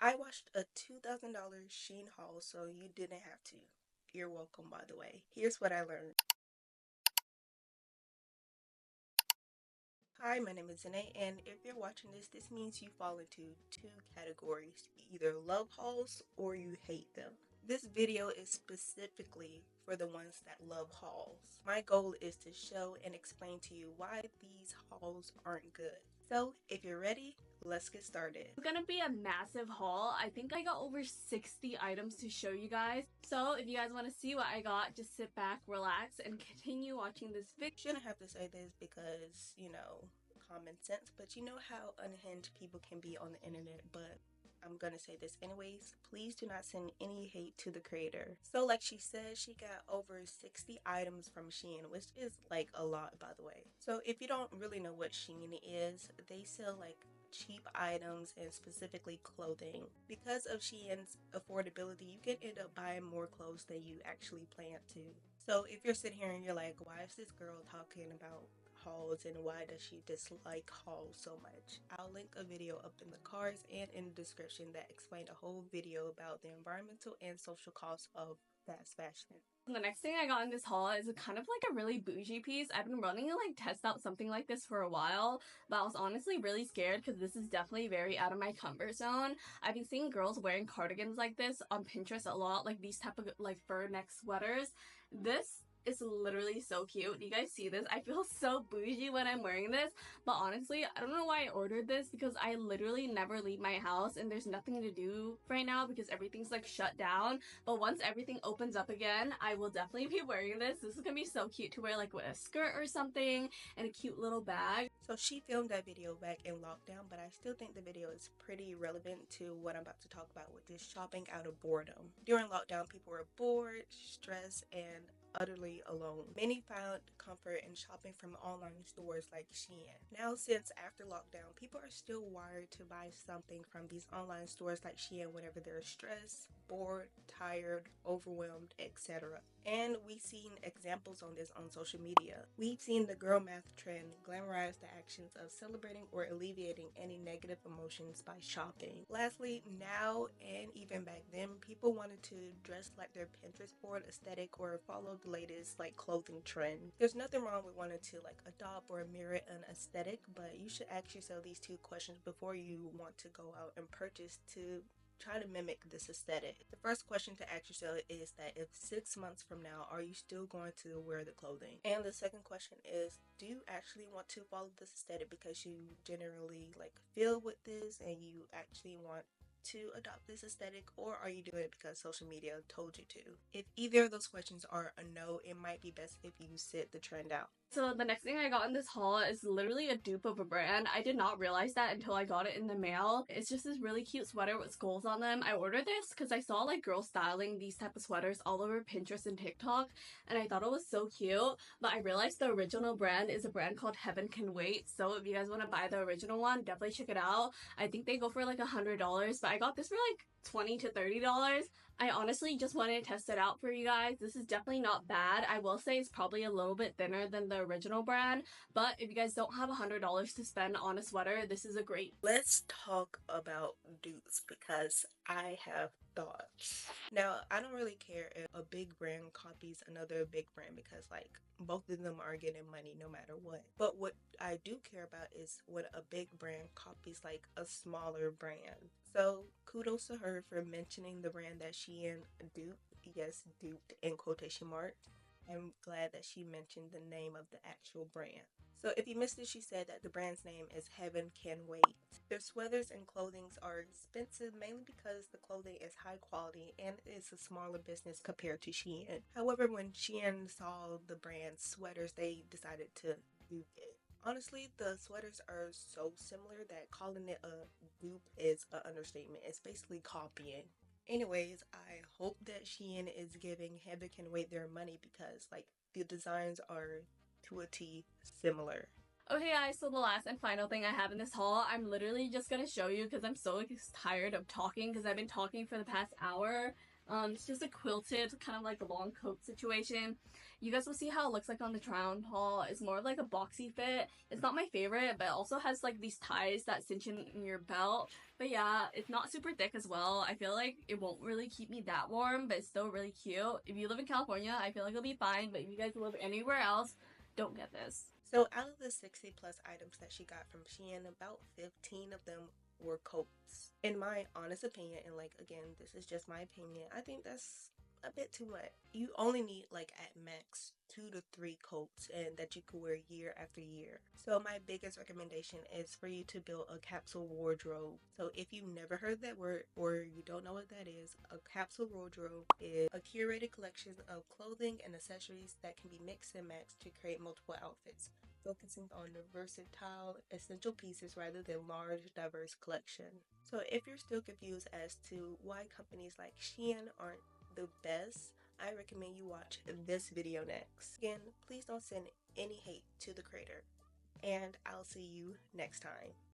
I watched a $2,000 Shein haul, so you didn't have to. You're welcome, by the way. Here's what I learned. Hi, my name is Zane, and if you're watching this means you fall into two categories. You either love hauls or you hate them. This video is specifically for the ones that love hauls. My goal is to show and explain to you why these hauls aren't good. So, if you're ready, let's get started. It's gonna be a massive haul. I think I got over 60 items to show you guys. So if you guys want to see what I got, just sit back, relax, and continue watching this video. Shouldn't have to say this because, common sense, but you know how unhinged people can be on the internet, but I'm gonna say this anyways. Please do not send any hate to the creator. So like she said, she got over 60 items from Shein, which is like a lot, by the way. So if you don't really know what Shein is, they sell like cheap items and specifically clothing. Because of Shein's affordability, you can end up buying more clothes than you actually plan to. So if you're sitting here and you're like, why is this girl talking about hauls and why does she dislike hauls so much? I'll link a video up in the cards and in the description that explained a whole video about the environmental and social costs of fast fashion. The next thing I got in this haul is kind of like a really bougie piece. I've been running to like test out something like this for a while, but I was honestly really scared because this is definitely very out of my comfort zone. I've been seeing girls wearing cardigans like this on Pinterest a lot, like these type of like fur neck sweaters. This is literally so cute. Do you guys see this? I feel so bougie when I'm wearing this, but honestly, I don't know why I ordered this because I literally never leave my house and there's nothing to do right now because everything's like shut down. But once everything opens up again, I will definitely be wearing this. This is gonna be so cute to wear like with a skirt or something and a cute little bag. So she filmed that video back in lockdown, but I still think the video is pretty relevant to what I'm about to talk about, which is shopping out of boredom. During lockdown, people were bored, stressed, and utterly alone. Many found comfort in shopping from online stores like Shein. Now, since after lockdown, people are still wired to buy something from these online stores like Shein whenever they're stressed, bored, tired, overwhelmed, etc. And we've seen examples on this on social media. We've seen the girl math trend glamorize the actions of celebrating or alleviating any negative emotions by shopping. Lastly, now and even back then, people wanted to dress like their Pinterest board aesthetic or follow the latest like clothing trend. There's nothing wrong with wanting to like adopt or mirror an aesthetic, but you should ask yourself these two questions before you want to go out and purchase to try to mimic this aesthetic. The first question to ask yourself is that if 6 months from now, are you still going to wear the clothing? And the second question is, do you actually want to follow this aesthetic because you generally like feel with this and you actually want to adopt this aesthetic, or are you doing it because social media told you to? If either of those questions are a no, it might be best if you sit the trend out. So the next thing I got in this haul is literally a dupe of a brand. I did not realize that until I got it in the mail. It's just this really cute sweater with skulls on them. I ordered this because I saw like girls styling these type of sweaters all over Pinterest and TikTok, and I thought it was so cute. But I realized the original brand is a brand called Heaven Can Wait. So if you guys want to buy the original one, definitely check it out. I think they go for like $100, but I got this for like $20 to $30. I honestly just wanted to test it out for you guys. This is definitely not bad. I will say it's probably a little bit thinner than the original brand, but if you guys don't have $100 to spend on a sweater, this is a great. Let's talk about dupes because I have thoughts. Now, I don't really care if a big brand copies another big brand because like both of them are getting money no matter what. But what I do care about is when a big brand copies like a smaller brand. So kudos to her for mentioning the brand that Shein duped. Yes, duped in quotation marks. I'm glad that she mentioned the name of the actual brand. So if you missed it, she said that the brand's name is Heaven Can Wait. Their sweaters and clothings are expensive mainly because the clothing is high quality and it's a smaller business compared to Shein. However, when Shein saw the brand's sweaters, they decided to dupe it. Honestly, the sweaters are so similar that calling it a dupe is an understatement. It's basically copying. Anyways, I hope that Shein is giving Heather Can Wait their money because like the designs are to a T similar. Okay guys, so the last and final thing I have in this haul, I'm literally just gonna show you because I'm so tired of talking because I've been talking for the past hour. It's just a quilted, kind of like a long coat situation. You guys will see how it looks like on the try on haul. It's more like a boxy fit. It's not my favorite, but it also has like these ties that cinch in your belt. But yeah, it's not super thick as well. I feel like it won't really keep me that warm, but it's still really cute. If you live in California, I feel like it'll be fine, but if you guys live anywhere else, don't get this. So out of the 60 plus items that she got from Shein, about 15 of them were coats. In my honest opinion, and like again, this is just my opinion, I think that's a bit too much. You only need like at max 2 to 3 coats and that you could wear year after year. So my biggest recommendation is for you to build a capsule wardrobe. So if you've never heard that word or you don't know what that is, a capsule wardrobe is a curated collection of clothing and accessories that can be mixed and matched to create multiple outfits, focusing on the versatile, essential pieces rather than large, diverse collection. So if you're still confused as to why companies like Shein aren't the best, I recommend you watch this video next. Again, please don't send any hate to the creator, and I'll see you next time.